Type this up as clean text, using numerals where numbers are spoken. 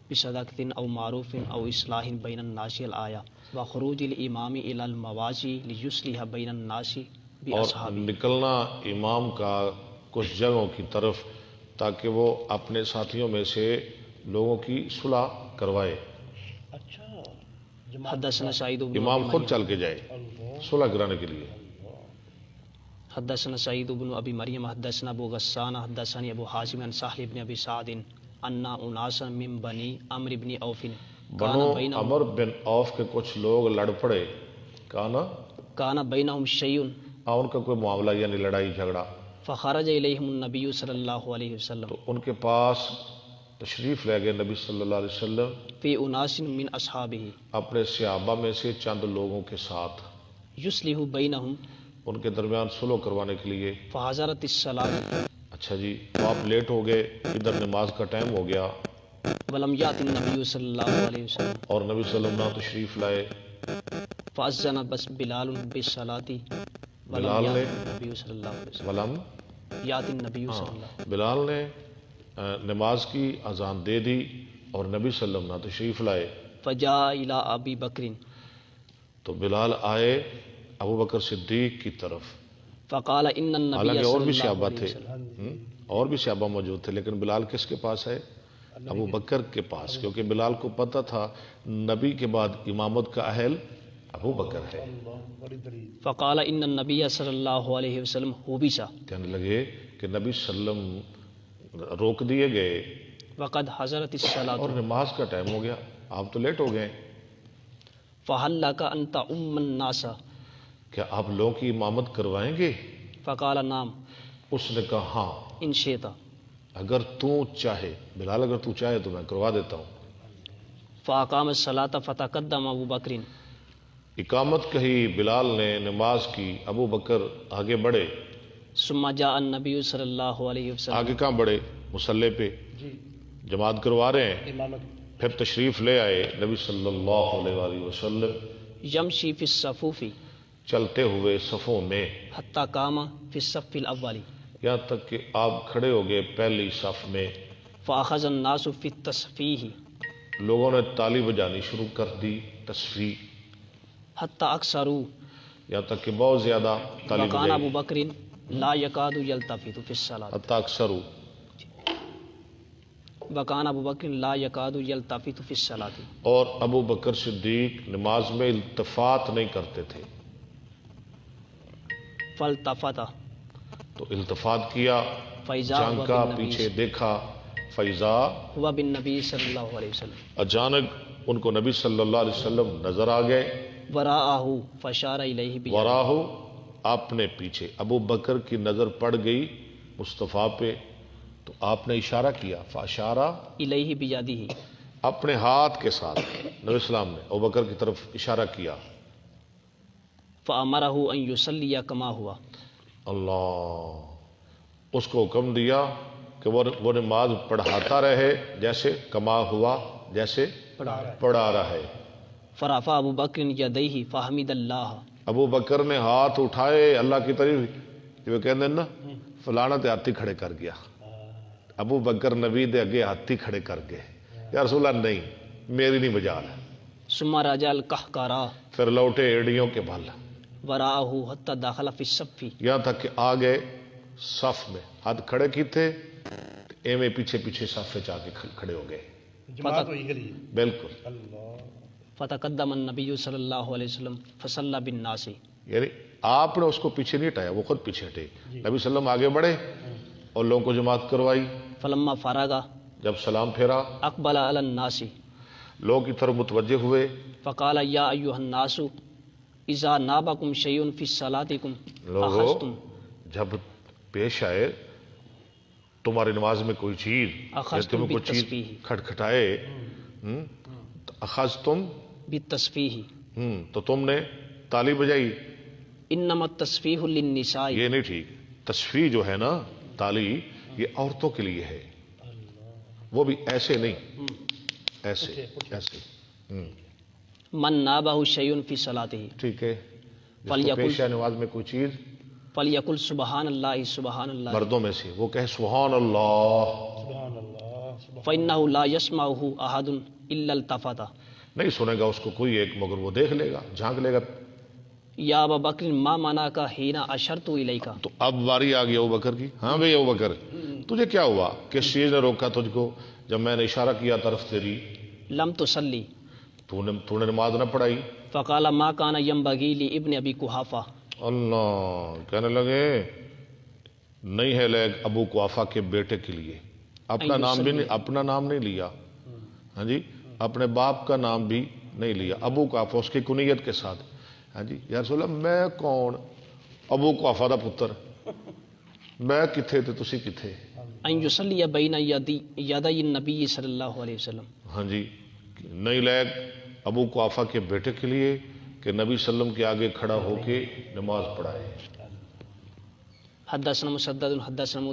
بصدقۃ او معروف او اصلاح بین الناس الآیہ وخروج الامام الی المواضع لیصلح بین الناس اور باصحابہ. نکلنا امام کا کچھ جگہوں کی طرف تاکہ وہ اپنے ساتھیوں میں سے لوگوں کی صلح کروائے. حدثنا سعید بن امام ابی خود مریم چل کے جائے صلح کرانے کے لیے. حدثنا سعید بن ابی مریم حدثنا ابو غسان حدثني ابو حازم عن سهل بن ابی سعد ان اناسا من بنی عمرو بن عوف بنو عمر بن عوف کے کچھ لوگ لڑ پڑے. کان بینہم شیء ان کا کوئی معاملہ یعنی لڑائی جھگڑا. فخرج الیہم النبی صلی اللہ علیہ وسلم تو ان کے پاس تشریف لے گئے نبی صلی اللہ علیہ وسلم فی اناس من اصحابہ اپنے صحابہ میں سے چند لوگوں کے ساتھ یصلح بینہم ان کے درمیان صلح کروانے کے لیے. فحضرت الصلاۃ اچھا جی تو آپ لیٹ ہو گئے، ادھر نماز کا ٹائم ہو گیا ولم یأت النبی صلی اللہ علیہ وسلم اور نبی صلی اللہ علیہ وسلم تشریف لائے. فاذن بس بلال بالصلاۃ ولم بلال نے یأت النبی صلی اللہ علیہ وسلم ولم یأت النبی صلی اللہ بلال نے نماز کی اذان دے دی اور نبی صلی اللہ علیہ وسلم تشریف لائے. فجاء الی ابی بکر تو بلال آئے ابو بکر صدیق کی طرف. فقال ان النبی حالانکہ اور صلی بھی اللہ صحابہ علیہ تھے وسلم اور بھی صحابہ موجود تھے، لیکن بلال کس کے پاس ہے؟ ابو بکر کے پاس، کیونکہ بلال کو پتہ تھا نبی کے بعد امامت کا اہل ابو بکر ہے. فقال ان النبی صلی اللہ علیہ وسلم حبس کہنے لگے کہ نبی صلی اللہ علیہ وسلم روک دیے گئے وقد حضرت الصلاۃ اور نماز کا ٹائم ہو گیا، آپ تو لیٹ ہو گئے. فهل لك ان تعم الناس کیا آپ لوگوں کی امامت کروائیں گے؟ فقال نعم اس نے کہا ہاں ان شئت اگر تو چاہے. بلال اگر تو چاہے تو میں کروا دیتا ہوں. فاقام الصلاۃ فتقدم ابو بکر اقامت کہی بلال نے نماز کی، ابو بکر آگے بڑھے. ثم جاء النبی صلی اللہ علیہ وسلم آگے کہاں بڑھے؟ مصلی پہ جماعت کروا رہے ہیں. پھر تشریف لے آئے نبی صلی اللہ علیہ وآلہ وسلم یمشی فی الصفوف چلتے ہوئے صفوں میں حتی قام فی الصف الاول یہاں تک کہ آپ کھڑے ہو گئے پہلی صف میں. فاخذ الناس فی التصفیح لوگوں نے تالی بجانی شروع کر دی، تصفیح، حتی اکثروا یہاں تک کہ بہت زیادہ تالی وکان ابو بجائی. بکر لا یکاد یلتفت فی الصلاۃ حتی اکثر وکان ابو بکر لا یکاد یلتفت فی الصلاۃ اور ابو بکر صدیق نماز میں التفات نہیں کرتے تھے. فالتفت تو التفات کیا، فیضا ہوا جھانکا، بالنبی پیچھے دیکھا. فیضا ہوا بالنبی صلی اللہ علیہ وسلم اچانک ان کو نبی صلی اللہ علیہ وسلم نظر آ گئے. وراءہ فاشار الیہ بیدہ وراہو اپنے پیچھے. ابو بکر کی نظر پڑ گئی مصطفیٰ پہ تو آپ نے اشارہ کیا. فاشارہ الیہ بیدہ اپنے ہاتھ کے ساتھ نبی السلام نے ابو بکر کی طرف اشارہ کیا. فامرہ ان یصلی کما ہوا اللہ اس کو حکم دیا کہ وہ نماز پڑھاتا رہے جیسے کما ہوا، جیسے پڑھا رہا ہے. فرفع ابو بکر یدیہ فحمد اللہ ابو بکر نے ہاتھ اٹھائے اللہ کی طرف، جو کہتے ہیں نا فلانا تے ہاتھی کھڑے کر گیا. ابو بکر نبی دے اگے ہاتھی کھڑے کر گئے. یا رسول اللہ نہیں، میری نہیں مجال. ثم رجع القہقرا پھر لوٹے ایڑیوں کے بھل وراءہ حتی داخل فی الصف یہاں تک کہ آ گئے صف میں. ہاتھ کھڑے کی تھے ایویں پیچھے پیچھے صف جا کے کھڑے ہو گئے. بالکل. فتقدم النبی صلی اللہ علیہ وسلم فصلی بالناس یعنی آپ نے اس کو پیچھے نہیں ہٹایا، وہ خود پیچھے ہٹے. نبی صلی اللہ علیہ وسلم آگے بڑھے اور لوگوں کو جماعت کروائی. فلما فرغ جب سلام پھیرا اقبل علی الناس لوگوں کی طرف متوجہ ہوئے. فقال یا ایھا الناس اذا نابکم شیء فی صلاتکم لوگو اخذتم جب پیش آئے تمہاری نماز میں کوئی چیز یا تمہیں کوئی چیز کھٹکھٹائے تو اخذتم بالتصفیح تو تم نے تالی بجائی. انما التصفیح للنساء یہ نہیں ٹھیک. تصفیح جو ہے نا تالی یہ عورتوں کے لیے ہے، وہ بھی ایسے نہیں، ایسے ایسے. من نابہ شیء فی صلاتہ ٹھیک ہے. جس کو پیش ہے نماز میں کوئی چیز فلیقل سبحان اللہ سبحان اللہ. مردوں میں سے وہ کہے سبحان اللہ. فإنه لا يسمعه أحد إلا التفت نہیں سنے گا اس کو کوئی ایک مگر وہ دیکھ لے گا، جھانک لے گا۔ یا ابا بکر ما منعک حین اشرت الیک، تو اب باری آ گئی ابوبکر کی، ہاں بھئی ابوبکر تجھے کیا ہوا، کس چیز نے روکا تجھ کو جب میں نے اشارہ کیا طرف تیری، لم تصلی، تو نے نماز نہ پڑھائی؟ فقال ما کان ینبغی لابن ابی قحافہ، اللہ کہنے لگے نہیں ہے لے ابو قحافہ کے بیٹے کے لیے، اپنا نام بھی نہیں، اپنا نام نہیں لیا، ہاں جی، اپنے باپ کا نام بھی نہیں لیا، ابو قحافہ اس کی کنیت کے ساتھ، ہاں جی، یا رسول اللہ میں کون، ابو قحافہ دا پتر، میں کتھے تے تسی کتھے، ان یصلی بین یدی النبی صلی اللہ علیہ وسلم، ہاں جی، نہیں لے ابو قحافہ کے بیٹے کے لیے کہ نبی صلی اللہ علیہ وسلم کے آگے کھڑا ہو کے نماز پڑھائے۔ حدثنا مسدد حدثنا